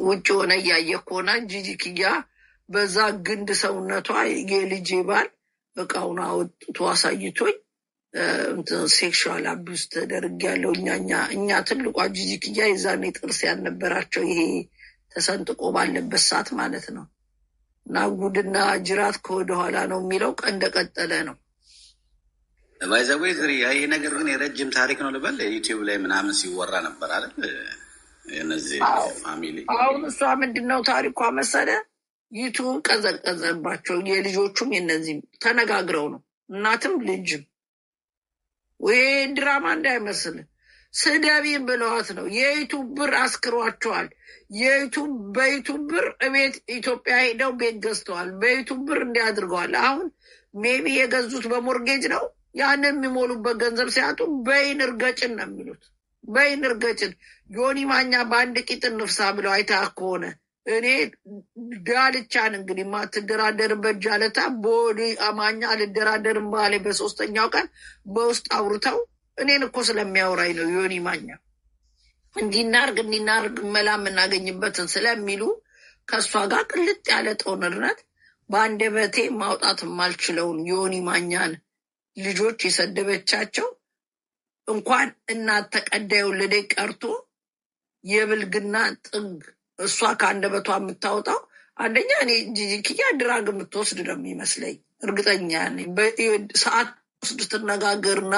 ውጭ ሆነ እያየ ከሆነ ጂጂ ኪያ በዛ ግንድ ሰውነቷ የልጄ ባል እቃውን አወጥቶ አሳይቶኝ ሴክሹዋል አቢዩዝ ተደርጌያለሁ። እኛ ትልቋ ጂጂ ኪያ የዛኔ ጥርስ ያልነበራቸው ይሄ ተሰንጥቆ ባለበት ሰዓት ማለት ነው። እና ጉድና ጅራት ከወደኋላ ነው የሚለው ቀን እንደቀጠለ ነው። ባይዘዌ ዝርያ ይሄ ነገር ግን የረጅም ታሪክ ነው ልበል። ዩቲዩብ ላይ ምናምን ሲወራ ነበር አይደል? እነዚህ ፋሚሊ አሁን እሷ ምንድነው ታሪኳ መሰለ ዩቲዩብ ቀዘቀዘባቸው። የልጆቹም የነዚህም ተነጋግረው ነው እናትም ልጅም ወይ ድራማ እንዳይመስል ስደቢን ብለዋት ነው። የዩቲዩብ ብር አስክሯቸዋል። በዩቲዩብ ብር እቤት ኢትዮጵያ ሄደው ቤት ገዝተዋል። በዩቲዩብ ብር እንዲያድርገዋል። አሁን ሜቢ የገዙት በሞርጌጅ ነው። ያንን የሚሞሉበት ገንዘብ ሲያጡ በይን እርገጭን ነው የሚሉት። በይን እርገጭን ዮኒ ማኛ በአንድ ቂጥ እንፍሳ ብለው አይታ ከሆነ እኔ ዳልቻን እንግዲህ ማትደራደርበት ጃለታ ቦዲ አማኛ አልደራደርም ባለ በሶስተኛው ቀን በውስጥ አውርተው እኔን እኮ ስለሚያወራኝ ነው ዮኒ ማኛ እንዲናርግ መላ የምናገኝበትን ስለሚሉ ከእሷ ጋር ቅልጥ ያለ ጦርነት በአንደበቴ ማውጣት የማልችለውን ዮኒ ማኛን ልጆች የሰደበቻቸው እንኳን እናት ተቀዳ የወለደች ቀርቶ የብልግና ጥግ እሷ ከአንደበቷ የምታወጣው አንደኛ እኔ ጂጂ ኪያ ድራግ የምትወስድ ነው የሚመስለኝ። እርግጠኛ ነኝ። ሰዓት ወስድ ትነጋገርና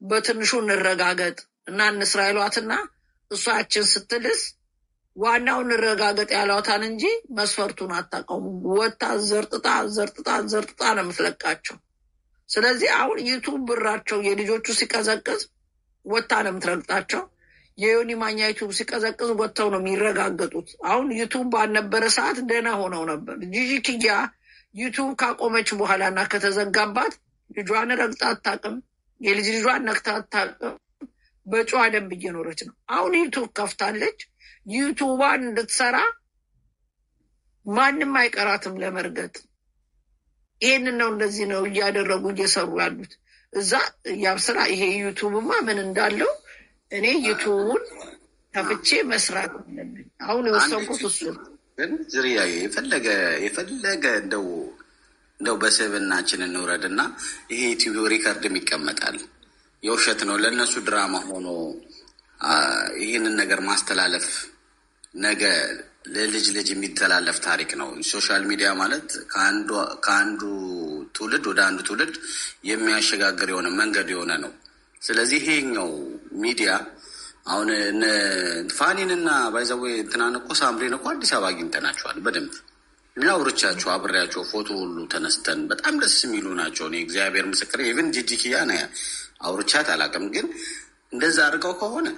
በትንሹ እንረጋገጥ እና እንስራኤሏትና እሷችን ስትልስ ዋናው እንረጋገጥ ያሏታን እንጂ መስፈርቱን አታውቀውም። ወታ ዘርጥጣ ነው የምትለቃቸው። ስለዚህ አሁን ዩቱብ ብራቸው የልጆቹ ሲቀዘቅዝ ወታ ነው የምትረግጣቸው። የዮኒ ማኛ ዩቱብ ሲቀዘቅዝ ወጥተው ነው የሚረጋገጡት። አሁን ዩቱብ ባልነበረ ሰዓት ደህና ሆነው ነበር። ጂጂ ኪያ ዩቱብ ካቆመች በኋላ እና ከተዘጋባት ልጇን ረግጣ አታውቅም። የልጅ ልጇን ነክታ አታውቅም። በጨዋ ደንብ እየኖረች ነው። አሁን ዩቱብ ከፍታለች። ዩቱባን እንድትሰራ ማንም አይቀራትም ለመርገጥ። ይሄንን ነው እንደዚህ ነው እያደረጉ እየሰሩ ያሉት እዛ ያብስራ። ይሄ ዩቱብማ ምን እንዳለው እኔ ዩቱቡን ከፍቼ መስራት አለብኝ። አሁን የወሰንኩት እሱ ግን ዝርያ የፈለገ እንደው በስብናችን እንውረድና ይሄ ዩቲዩብ ሪከርድም ይቀመጣል። የውሸት ነው ለእነሱ ድራማ ሆኖ ይህንን ነገር ማስተላለፍ ነገ ለልጅ የሚተላለፍ ታሪክ ነው። ሶሻል ሚዲያ ማለት ከአንዱ ትውልድ ወደ አንዱ ትውልድ የሚያሸጋግር የሆነ መንገድ የሆነ ነው። ስለዚህ ይሄኛው ሚዲያ አሁን ፋኒንና ባይዘዌ እንትናን እኮ ሳምሬን እኮ አዲስ አበባ አግኝተናቸዋል በደንብ እኛ አውርቻቸው አብሬያቸው ፎቶ ሁሉ ተነስተን በጣም ደስ የሚሉ ናቸው። እኔ እግዚአብሔር ምስክር ኢቨን ጂጂ ኪያ አውርቻት አላውቅም። ግን እንደዛ አድርገው ከሆነ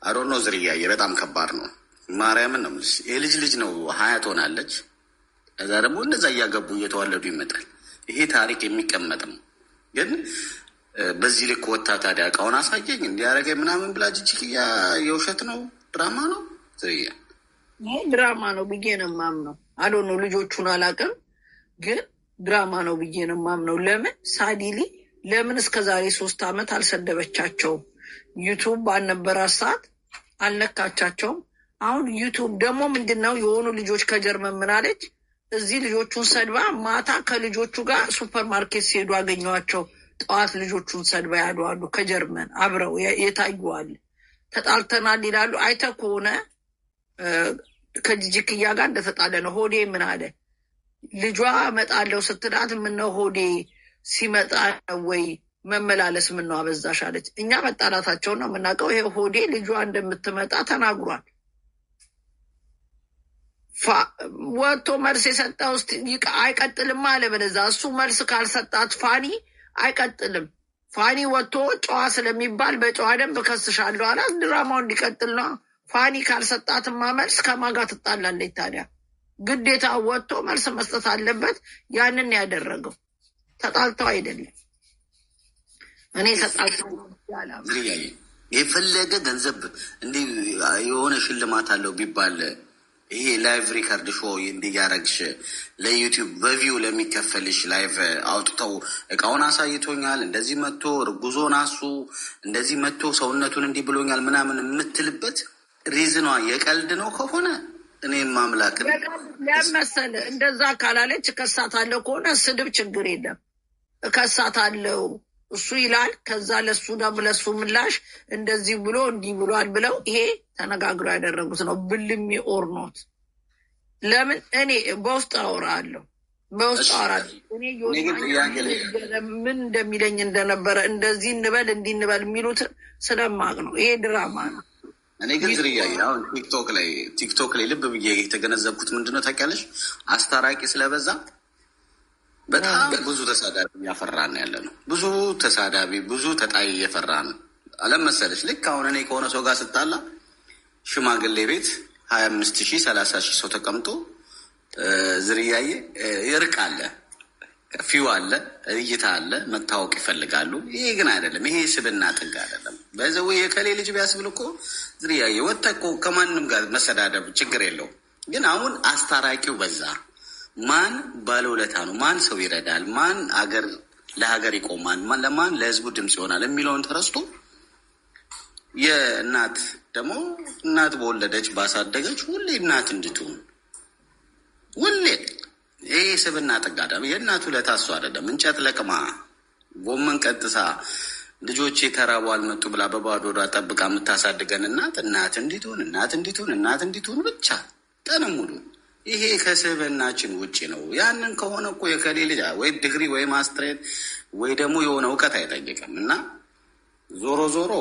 አዶኖ ዝርያዬ በጣም ከባድ ነው። ማርያምን ነው የምልሽ። የልጅ ነው 20 ትሆናለች። እዛ ደግሞ እንደዛ እያገቡ እየተዋለዱ ይመጣል። ይሄ ታሪክ የሚቀመጥ ነው። ግን በዚህ ልክ ወታ ታዲያ እቃውን አሳየኝ እንዲያደረገ ምናምን ብላ ጂጂ ኪያ የውሸት ነው ድራማ ነው ዝርያ ይሄ ድራማ ነው ብዬ ነው የማምነው። አዶኖ ልጆቹን አላውቅም፣ ግን ድራማ ነው ብዬ ነው የማምነው። ለምን ሳዲሊ ለምን እስከ ዛሬ 3 ዓመት አልሰደበቻቸውም? ዩቱብ ባልነበራት ሰዓት አልነካቻቸውም። አሁን ዩቱብ ደግሞ ምንድነው የሆኑ ልጆች ከጀርመን ምናለች እዚህ ልጆቹን ሰድባ ማታ ከልጆቹ ጋር ሱፐር ማርኬት ሲሄዱ አገኘዋቸው። ጠዋት ልጆቹን ሰድባ ያሉዋሉ ከጀርመን አብረው የታዩዋል። ተጣልተናል ይላሉ። አይተ ከሆነ ከጂጂ ኪያ ጋር እንደተጣለ ነው። ሆዴ ምን አለ ልጇ እመጣለሁ ስትላት ምነው ሆዴ ሲመጣ ወይ መመላለስ ምነው አበዛሽ አለች። እኛ መጣላታቸውን ነው የምናውቀው። ይሄ ሆዴ ልጇ እንደምትመጣ ተናግሯል። ወጥቶ መልስ የሰጠ ውስጥ አይቀጥልም አለ። በለዛ እሱ መልስ ካልሰጣት ፋኒ አይቀጥልም። ፋኒ ወጥቶ ጨዋ ስለሚባል በጨዋ ደንብ ከስሻለሁ አላት። ድራማው እንዲቀጥል ነው። ፋኒ ካልሰጣትማ መልስ ከማጋ ትጣላለች። ታዲያ ግዴታ ወጥቶ መልስ መስጠት አለበት። ያንን ያደረገው ተጣልተው አይደለም። እኔ ተጣልተው የፈለገ ገንዘብ እንዲህ የሆነ ሽልማት አለው ቢባል ይሄ ላይቭ ሪከርድ ሾው እንዲያረግሽ ለዩቲዩብ በቪው ለሚከፈልሽ ላይቭ አውጥተው እቃውን አሳይቶኛል፣ እንደዚህ መጥቶ ርጉዞን አሱ እንደዚህ መጥቶ ሰውነቱን እንዲህ ብሎኛል ምናምን የምትልበት ሪዝኗ የቀልድ ነው ከሆነ እኔም ማምላክን ለመሰለ እንደዛ ካላለች እከሳታለሁ ከሆነ ስድብ ችግር የለም እከሳታለሁ እሱ ይላል። ከዛ ለሱ ደግሞ ለሱ ምላሽ እንደዚህ ብሎ እንዲህ ብሏል ብለው ይሄ ተነጋግሮ ያደረጉት ነው። ብልሚ ኦርኖት ለምን እኔ በውስጥ አወራለሁ በውስጥ አወራለሁ። እኔ ምን እንደሚለኝ እንደነበረ እንደዚህ እንበል እንዲህ እንበል የሚሉት ስለማቅ ነው። ይሄ ድራማ ነው። እኔ ግን ዝርያ አሁን ቲክቶክ ላይ ልብ ብዬ የተገነዘብኩት ምንድነው ታውቂያለሽ? አስታራቂ ስለበዛ በጣም ብዙ ተሳዳቢ እያፈራን ያለ ነው። ብዙ ተሳዳቢ ብዙ ተጣይ እየፈራን አለም መሰለች። ልክ አሁን እኔ ከሆነ ሰው ጋር ስጣላ ሽማግሌ ቤት 25,000 30,000 ሰው ተቀምጦ ዝርያዬ ይርቅ አለ፣ ፊው አለ፣ እይታ አለ፣ መታወቅ ይፈልጋሉ። ይሄ ግን አይደለም። ይሄ ስብና ጥግ አይደለም። በዘው የከሌ ልጅ ቢያስብል እኮ ዝርያዬ ወጥተህ እኮ ከማንም ጋር መሰዳደብ ችግር የለውም። ግን አሁን አስታራቂው በዛ። ማን ባለውለታ ነው? ማን ሰው ይረዳል? ማን ለሀገር ይቆማል? ለማን ለህዝቡ ድምፅ ይሆናል የሚለውን ተረስቶ የእናት ደግሞ እናት በወለደች ባሳደገች ሁሌ እናት እንድትሆን ሁሌ ይሄ ስብና ጥጋዳ የእናት ውለታ እሱ አይደለም። እንጨት ለቅማ ጎመን ቀጥሳ ልጆቼ ተራቡ አልመጡ ብላ በባዶ ሆዷ ጠብቃ የምታሳድገን እናት እንዲትሆን ብቻ ቀንም ሙሉ ይሄ ከስብናችን ውጭ ነው። ያንን ከሆነ እኮ የከሌ ልጅ ወይ ዲግሪ ወይ ማስትሬት ወይ ደግሞ የሆነ እውቀት አይጠይቅም። እና ዞሮ ዞሮ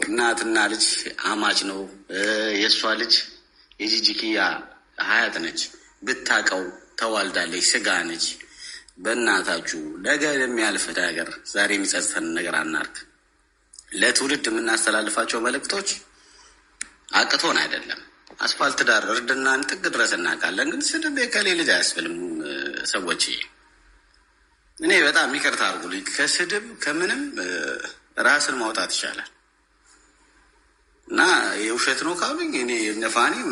እናትና ልጅ አማች ነው። የእሷ ልጅ የጂጂኪያ ሀያት ነች። ብታቀው ተዋልዳለች። ስጋ ነች። በእናታችሁ ነገ የሚያልፍ ነገር ዛሬ የሚጸጽተን ነገር አናርግ። ለትውልድ የምናስተላልፋቸው መልእክቶች አቅቶን አይደለም። አስፋልት ዳር እርድናን ጥግ ድረስ እናውቃለን። ግን ስድብ የከሌ ልጅ አያስብልም። ሰዎች እኔ በጣም ይቅርታ አድርጉልኝ። ከስድብ ከምንም ራስን ማውጣት ይቻላል። እና የውሸት ነው ካሉኝ እኔ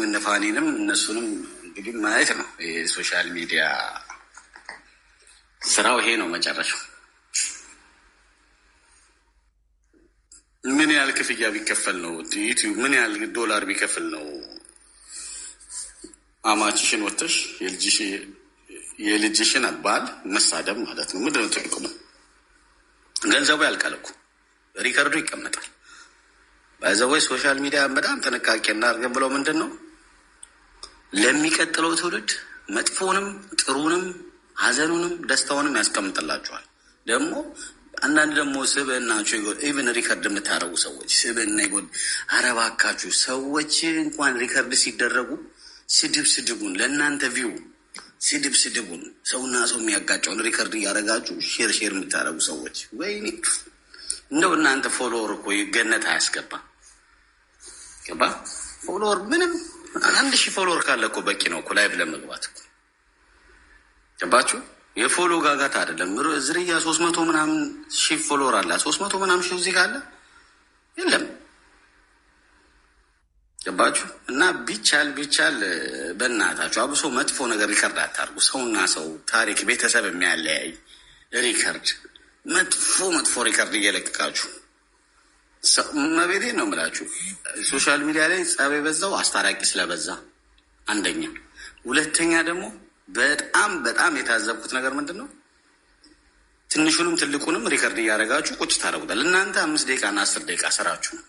እነፋኒንም እነሱንም እንግዲህ ማየት ነው። የሶሻል ሚዲያ ስራው ይሄ ነው። መጨረሻው ምን ያህል ክፍያ ቢከፈል ነው ዩቲዩብ ምን ያህል ዶላር ቢከፍል ነው አማችሽን ወጥተሽ የልጅሽን ባል መሳደብ ማለት ነው? ምንድን ነው ጥቅሙ? ገንዘቡ ያልቃል እኮ ሪከርዱ ይቀመጣል። ባይዘወይ ሶሻል ሚዲያ በጣም ጥንቃቄ እናድርገን ብለው ምንድን ነው ለሚቀጥለው ትውልድ መጥፎንም ጥሩንም ሀዘኑንም ደስታውንም ያስቀምጥላችኋል። ደግሞ አንዳንድ ደግሞ ስብዕናችሁ ኢቨን ሪከርድ የምታደርጉ ሰዎች ስብዕና ይጎል አረባካችሁ ሰዎች እንኳን ሪከርድ ሲደረጉ ስድቡን ለእናንተ ቪው ስድቡን ሰውና ሰው የሚያጋጨውን ሪከርድ እያደረጋችሁ ሼር የምታደርጉ ሰዎች ወይኔ እንደው እናንተ ፎሎወር እኮ ገነት አያስገባ ገባ ፎሎወር ምንም 1,000 ፎሎወር ካለ እኮ በቂ ነው እኮ ላይቭ ለመግባት እኮ ገባችሁ? የፎሎ ጋጋት አይደለም። ዝርያ 300 ምናምን ሺህ ፎሎወር አለ። 300 ምናምን ሺህ እዚህ ካለ የለም። ገባችሁ? እና ቢቻል በእናታችሁ አብሶ መጥፎ ነገር ሪከርድ አታርጉ። ሰውና ሰው ታሪክ ቤተሰብ የሚያለያይ ሪከርድ መጥፎ ሪከርድ እየለቀቃችሁ መቤቴ ነው የምላችሁ። ሶሻል ሚዲያ ላይ ጸብ የበዛው አስታራቂ ስለበዛ አንደኛ፣ ሁለተኛ ደግሞ በጣም የታዘብኩት ነገር ምንድን ነው ትንሹንም ትልቁንም ሪከርድ እያደረጋችሁ ቁጭ ታደረጉታል። እናንተ 5 ደቂቃና 10 ደቂቃ ስራችሁ ነው።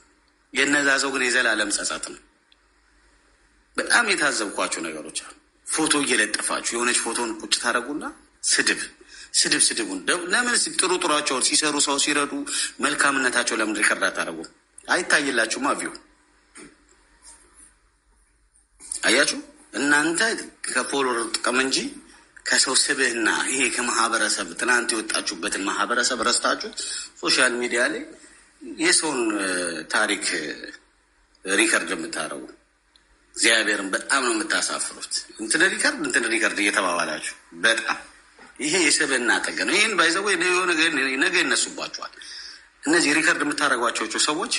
የነዛ ሰው ግን የዘላለም ጸጸት ነው። በጣም የታዘብኳቸው ነገሮች አሉ። ፎቶ እየለጠፋችሁ የሆነች ፎቶን ቁጭ ታደረጉና ስድቡን ለምን ጥሩቸውን ሲሰሩ ሰው ሲረዱ መልካምነታቸው ለምን ሪከርድ አታደርጉ? አይታይላችሁማ ቪው። አያችሁ እናንተ ከፎሎወር ጥቅም እንጂ ከሰው ስብዕና ይሄ ከማህበረሰብ ትናንት የወጣችሁበትን ማህበረሰብ ረስታችሁ ሶሻል ሚዲያ ላይ የሰውን ታሪክ ሪከርድ የምታደርጉ እግዚአብሔርን በጣም ነው የምታሳፍሩት። እንትን ሪከርድ እየተባባላችሁ በጣም ይሄ የስብዕና ጥግ ነው። ይህን ባይዘው ነገ ይነሱባችኋል። እነዚህ ሪከርድ የምታደርጓቸው ሰዎች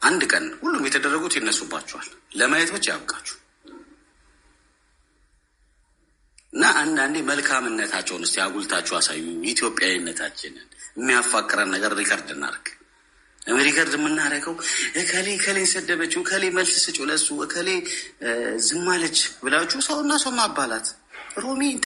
አንድ ቀን ሁሉም የተደረጉት ይነሱባችኋል። ለማየት ብቻ ያብቃችሁ እና አንዳንዴ መልካምነታቸውን እስቲ አጉልታችሁ አሳዩ። ኢትዮጵያዊነታችንን የሚያፋቅረን ነገር ሪከርድ እናድርግ። ሪከርድ የምናደርገው እከሌ ሰደበችው፣ እከሌ መልስ ስጪው ለሱ፣ እከሌ ዝም አለች ብላችሁ ሰውና ሰው ማባላት ሮሚ